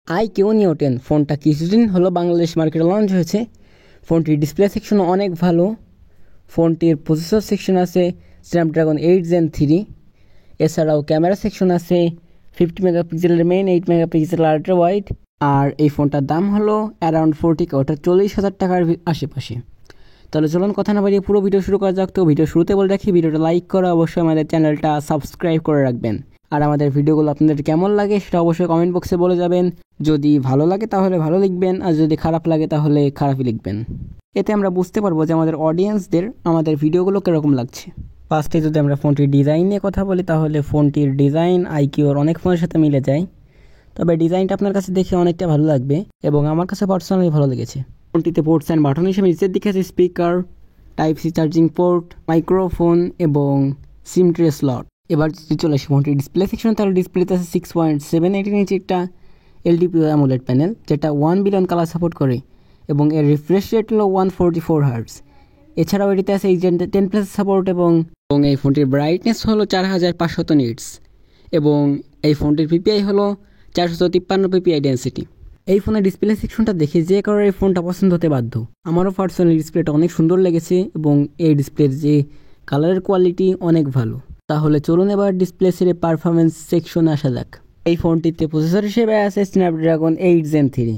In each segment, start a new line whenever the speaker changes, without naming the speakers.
iQOO Neo 10 ফোনটা কিছুদিন হলো বাংলাদেশ মার্কেটে লঞ্চ হয়েছে। ফোনটির ডিসপ্লে সেকশন অনেক ভালো। ফোনটির প্রসেসর সেকশন আছে স্ন্যাপড্রাগন 8 Gen 3। এছাড়াও ক্যামেরা সেকশন আছে 50 মেগাপিক্সেলের মেইন, 8 মেগাপিক্সেল আল্ট্রা ওয়াইড। আর এই ফোনটার দাম হলো অ্যারাউন্ড 40K, অর্থাৎ 40,000 টাকার আশেপাশে। তাহলে চলুন কথা না বাড়িয়ে পুরো ভিডিও শুরু করা যাক। তো ভিডিও শুরুতে বলে রাখি, ভিডিওটা লাইক করা, অবশ্যই আমাদের চ্যানেলটা সাবস্ক্রাইব করে রাখবেন। আর আমাদের ভিডিওগুলো আপনাদের কেমন লাগে সেটা অবশ্যই কমেন্ট বক্সে বলে যাবেন। যদি ভালো লাগে তাহলে ভালো লিখবেন, আর যদি খারাপ লাগে তাহলে খারাপই লিখবেন। এতে আমরা বুঝতে পারবো যে আমাদের অডিয়েন্সদের আমাদের ভিডিওগুলো কীরকম লাগছে। ফার্স্টে যদি আমরা ফোনটির ডিজাইন নিয়ে কথা বলি, তাহলে ফোনটির ডিজাইন iQOOর অনেক ফোনের সাথে মিলে যায়। তবে ডিজাইনটা আপনার কাছে দেখে অনেকটা ভালো লাগবে এবং আমার কাছে পার্সোনালি ভালো লেগেছে। ফোনটিতে পোর্টস অ্যান্ড বাটন হিসেবে নিচের দিকে আছে speaker, type-C charging port, microphone এবং সিম ট্রে স্লট। এবার যদি চলে আসি ফোনটির ডিসপ্লে সেকশন, তাহলে ডিসপ্লেতে আছে 6.78 ইঞ্চি একটা LTPO অ্যামোলেড প্যানেল, যেটা 1 বিলিয়ন কালার সাপোর্ট করে এবং এর রিফ্রেশ রেট হলো 144 হার্টজ। এছাড়াও এটিতে আছে HDR10+ সাপোর্ট এবং এই ফোনটির ব্রাইটনেস হলো 4500 নিটস এবং এই ফোনটির PPI হলো 453 PPI ডেন্সিটি। এই ফোনের ডিসপ্লে সেকশনটা দেখে যে কারোর এই ফোনটা পছন্দ হতে বাধ্য। আমারও পার্সোনালি ডিসপ্লেটা অনেক সুন্দর লেগেছে এবং এই ডিসপ্লের যে কালারের কোয়ালিটি অনেক ভালো। তাহলে চলুন এবার ডিসপ্লে ছেড়ে পারফরমেন্স সেকশনে আসা যাক। এই ফোনটিতে প্রসেসর হিসেবে আছে স্ন্যাপড্রাগন 8 Gen 3।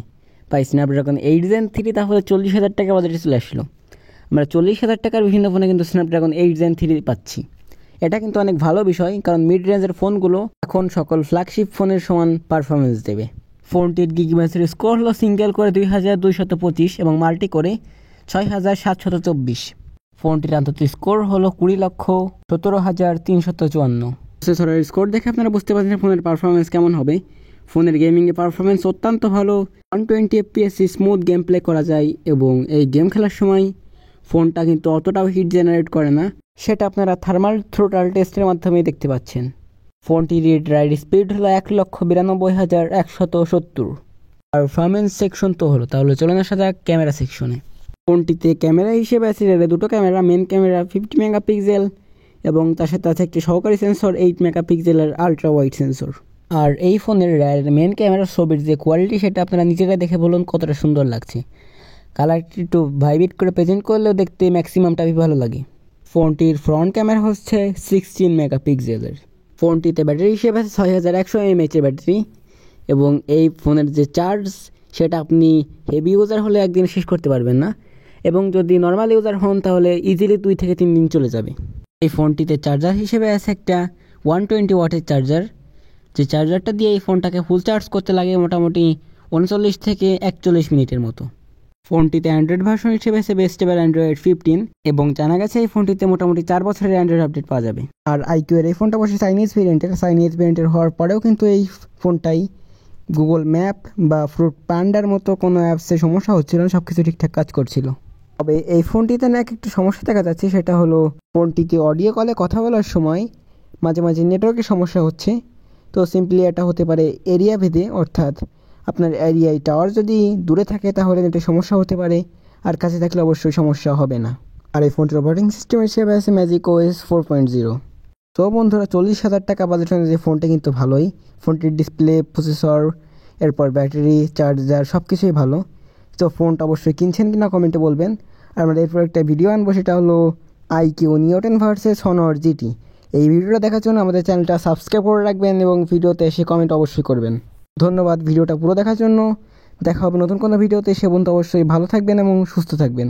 তাই স্ন্যাপড্রাগন 8 Gen 3 তাহলে 40,000 টাকা বাজেটে চলে আসলো। আমরা 40,000 টাকার বিভিন্ন ফোনে কিন্তু স্ন্যাপড্রাগন 8 Gen 3 পাচ্ছি। এটা কিন্তু অনেক ভালো বিষয়, কারণ মিড রেঞ্জের ফোনগুলো এখন সকল ফ্ল্যাগশিপ ফোনের সমান পারফরমেন্স দেবে। ফোনটির গিগাবাইটের স্কোর হলো সিঙ্গেল করে 2225 এবং মাল্টি করে 6724। ফোনটির আন্তর্জাতিক স্কোর হলো 20,17,354। প্রসেসরের স্কোর দেখে আপনারা বুঝতে পারছেন ফোনের পারফরমেন্স কেমন হবে। ফোনের গেমিংয়ে পারফরমেন্স অত্যন্ত ভালো। 120 FPS স্মুথ গেম প্লে করা যায় এবং এই গেম খেলার সময় ফোনটা কিন্তু অতটাও হিট জেনারেট করে না, সেটা আপনারা থার্মাল থ্রোটাল টেস্টের মাধ্যমেই দেখতে পাচ্ছেন। ফোনটির রিড রাইট স্পিড হলো 1,92,170। পারফরমেন্স সেকশন তো হলো, তাহলে চলে আসা যাক ক্যামেরা সেকশনে। ফোনটিতে ক্যামেরা হিসেবে আছে দুটো ক্যামেরা। মেন ক্যামেরা 50 মেগাপিক্সেল এবং তার সাথে আছে একটি সহকারী সেন্সর 8 মেগাপিক্সেলের আলট্রা ওয়াইড সেন্সর। আর এই ফোনের মেন ক্যামেরার ছবির যে কোয়ালিটি, সেটা আপনারা নিজেরাই দেখে বলুন কতটা সুন্দর লাগছে। কালারটি একটু ভাইব্রেট করে প্রেজেন্ট করলেও দেখতে ম্যাক্সিমামটাই ভালো লাগে। ফোনটির ফ্রন্ট ক্যামেরা হচ্ছে 16 মেগাপিক্সেলের। ফোনটিতে ব্যাটারি হিসেবে আছে 6100 mAh ব্যাটারি এবং এই ফোনের যে চার্জ, সেটা আপনি হেভি ইউজার হলে একদিনে শেষ করতে পারবেন না এবং যদি নর্মাল ইউজার হন তাহলে ইজিলি 2 থেকে 3 দিন চলে যাবে। এই ফোনটিতে চার্জার হিসেবে আছে একটা 120 ওয়াটের চার্জার, যে চার্জারটা দিয়ে এই ফোনটাকে ফুল চার্জ করতে লাগে মোটামুটি 39 থেকে 41 মিনিটের মতো। ফোনটিতে অ্যান্ড্রয়েড ভার্সন হিসেবে আছে বেস্টেবল অ্যান্ড্রয়েড 15 এবং জানা গেছে এই ফোনটিতে মোটামুটি 4 বছরের অ্যান্ড্রয়েড আপডেট পাওয়া যাবে। আর iQOOর এই ফোনটা বসে চাইনিজ ভেরিয়েন্টের হওয়ার পরেও কিন্তু এই ফোনটাই গুগল ম্যাপ বা ফ্রুট পান্ডার মতো কোনো অ্যাপসে সমস্যা হচ্ছিল না, সব কিছু ঠিকঠাক কাজ করছিল। তবে এই ফোনটিতে না একটু সমস্যা দেখা যাচ্ছে, সেটা হলো ফোনটিতে অডিও কলে কথা বলার সময় মাঝে মাঝে নেটওয়ার্কের সমস্যা হচ্ছে। তো সিম্পলি এটা হতে পারে এরিয়া ভেদে, অর্থাৎ আপনার এরিয়ায় টাওয়ার যদি দূরে থাকে তাহলে নেটের সমস্যা হতে পারে, আর কাছে থাকলে অবশ্যই সমস্যা হবে না। আর এই ফোনটির অপারেটিং সিস্টেম হিসেবে আছে ম্যাজিকOS 4.0। তো বন্ধুরা, 40,000 টাকা বাজেট অনুযায়ী ফোনটা কিন্তু ভালোই। ফোনটির ডিসপ্লে, প্রসেসর, এরপর ব্যাটারি, চার্জার সব কিছুই ভালো। তো ফোনটা অবশ্যই কিনছেন কিনা কমেন্টে বলবেন। আর আমরা এরপর একটা ভিডিও আনবো, সেটা হলো iQOO Neo 10 versus Honor GT। এই ভিডিওটা দেখার জন্য আমাদের চ্যানেলটা সাবস্ক্রাইব করে রাখবেন এবং ভিডিওতে এসে কমেন্ট অবশ্যই করবেন। ধন্যবাদ ভিডিওটা পুরো দেখার জন্য। দেখা হবে নতুন কোনো ভিডিওতে। সে পর্যন্ত অবশ্যই ভালো থাকবেন এবং সুস্থ থাকবেন।